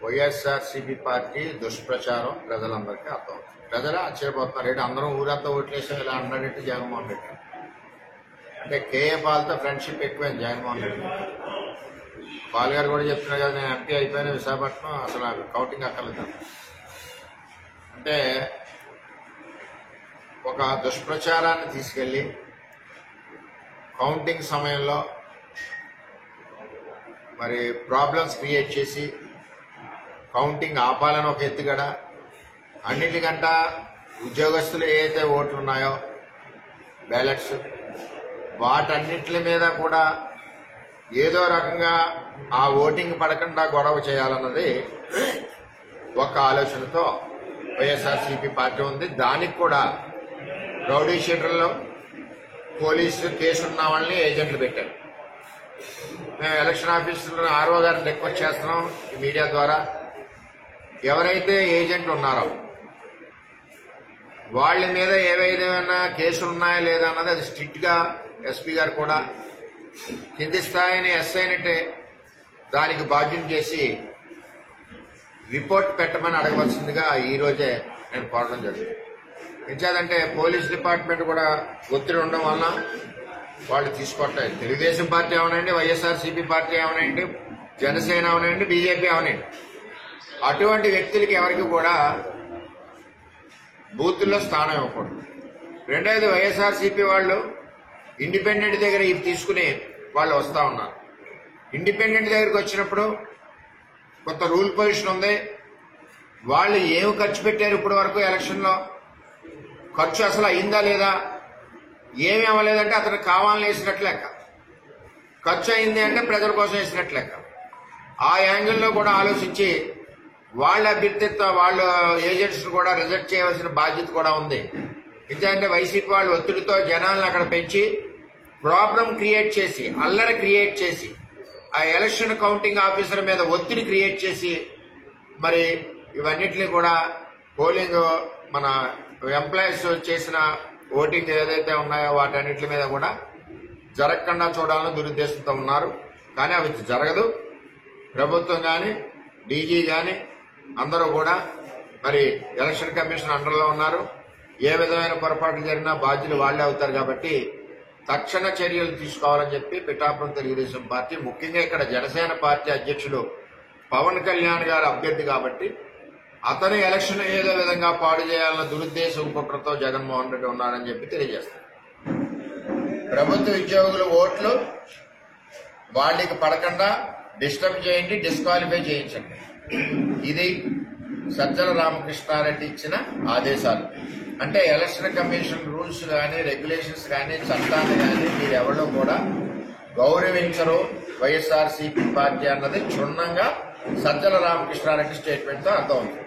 YSRCP party దుష్ప్రచారం ప్రజలందరికీ అర్థమవుతుంది. ప్రజలు ఆశ్చర్యపోతున్నారు. ఏంటి అందరం ఊరంతా ఓట్లేసే ఇలా అన్నాడంటే జగన్మోహన్ రెడ్డి అంటే కేఏ పాల్తో ఫ్రెండ్షిప్ ఎక్కువైంది జగన్మోహన్ రెడ్డి. పాల్ గారు కూడా చెప్తున్నారు కదా, నేను ఎంపీ అయిపోయిన విశాఖపట్నం అసలు కౌంటింగ్ అక్కర్లేదు అంటే ఒక దుష్ప్రచారాన్ని తీసుకెళ్లి కౌంటింగ్ సమయంలో మరి ప్రాబ్లమ్స్ క్రియేట్ చేసి కౌంటింగ్ ఆపాలని ఒక ఎత్తుగడ, అన్నిటికంట ఉద్యోగస్తులు ఏదైతే ఓట్లు ఉన్నాయో బ్యాలెట్స్ వాటన్నిటి మీద కూడా ఏదో రకంగా ఆ ఓటింగ్ పడకుండా గొడవ చేయాలన్నది ఒక ఆలోచనతో వైఎస్ఆర్సీపీ పార్టీ ఉంది. దానికి కూడా రౌడీ షీటర్లో పోలీసు కేసు ఉన్న వాళ్ళని ఏజెంట్లు పెట్టారు. మేము ఎలక్షన్ ఆఫీసర్లను ఆర్ఓ గారిని రిక్వెస్ట్ చేస్తున్నాం ఈ మీడియా ద్వారా, ఎవరైతే ఏజెంట్లు ఉన్నారో వాళ్ళ మీద ఏవైనా కేసులు ఉన్నాయా లేదా అన్నది అది స్ట్రిక్ట్ గా ఎస్పీ గారు కూడా కింది స్థాయిని ఎస్ఐనట్టే దానికి బాధ్యం చేసి రిపోర్ట్ పెట్టమని అడగవలసిందిగా ఈ రోజే నేను కోరడం జరిగింది. ఎంచేదంటే పోలీస్ డిపార్ట్మెంట్ కూడా ఒత్తిడి ఉండడం వలన వాళ్ళు తీసుకోవట్లేదు. తెలుగుదేశం పార్టీ అవనండి, వైఎస్ఆర్సీపీ పార్టీ అవనండి, జనసేన అవనండి, బీజేపీ అవనండి, అటువంటి వ్యక్తులకి ఎవరికి కూడా బూతుల్లో స్థానం ఇవ్వకూడదు. రెండవది వైఎస్ఆర్సీపీ వాళ్ళు ఇండిపెండెంట్ దగ్గర ఇవి తీసుకుని వాళ్ళు వస్తా ఉన్నారు. ఇండిపెండెంట్ దగ్గరికి వచ్చినప్పుడు కొంత రూల్ పొజిషన్ ఉంది. వాళ్ళు ఏమి ఖర్చు పెట్టారు ఇప్పటి వరకు ఎలక్షన్లో, ఖర్చు అసలు అయిందా లేదా, ఏమి అవ్వలేదంటే అతను కావాలని వేసినట్లు లెక్క, ఖర్చు అయింది అంటే ప్రజల కోసం వేసినట్లు లెక్క. ఆ యాంగిల్లో కూడా ఆలోచించి వాళ్ళ అభ్యర్థిత్వ వాళ్ళ ఏజెంట్స్ కూడా రిజెక్ట్ చేయవలసిన బాధ్యత కూడా ఉంది. ఎందుకంటే వైసీపీ వాళ్ళు ఒత్తిడితో జనాలను అక్కడ పెంచి ప్రాబ్లం క్రియేట్ చేసి, అల్లరి క్రియేట్ చేసి, ఆ ఎలక్షన్ కౌంటింగ్ ఆఫీసర్ మీద ఒత్తిడి క్రియేట్ చేసి మరి ఇవన్నిటిని కూడా పోలింగ్ మన ఎంప్లాయీస్ చేసిన ఓటింగ్ ఏదైతే ఉన్నాయో వాటన్నిటి మీద కూడా జరగకుండా చూడాలని దురుద్దేశంతో ఉన్నారు. కానీ అవి జరగదు. ప్రభుత్వం కానీ డీజీ కానీ అందరూ కూడా మరి ఎలక్షన్ కమిషన్ అండర్లో ఉన్నారు. ఏ విధమైన పొరపాటు జరిగినా బాధ్యులు వాళ్లే అవుతారు. కాబట్టి తక్షణ చర్యలు తీసుకోవాలని చెప్పి పిఠాపురం తెలుగుదేశం పార్టీ, ముఖ్యంగా ఇక్కడ జనసేన పార్టీ అధ్యక్షుడు పవన్ కళ్యాణ్ గారు అభ్యర్థి కాబట్టి అతను ఎలక్షన్ ఏదో విధంగా పాడు చేయాలన్న దురుద్దేశం కుట్రతో జగన్మోహన్ రెడ్డి ఉన్నారని చెప్పి తెలియజేస్తారు. ప్రభుత్వ ఉద్యోగుల ఓట్లు వాళ్ళకి పడకుండా డిస్టర్బ్ చేయండి, డిస్క్వాలిఫై చేయించండి. ఇది సజ్జల రామకృష్ణారెడ్డి ఇచ్చిన ఆదేశాలు. అంటే ఎలక్షన్ కమిషన్ రూల్స్ కానీ రెగ్యులేషన్స్ కానీ చట్టాన్ని కానీ మీరెవరో కూడా గౌరవించరు వైఎస్ఆర్సీపీ పార్టీ అన్నది క్షుణ్ణంగా సజ్జల రామకృష్ణారెడ్డి స్టేట్మెంట్తో అర్థమవుతుంది.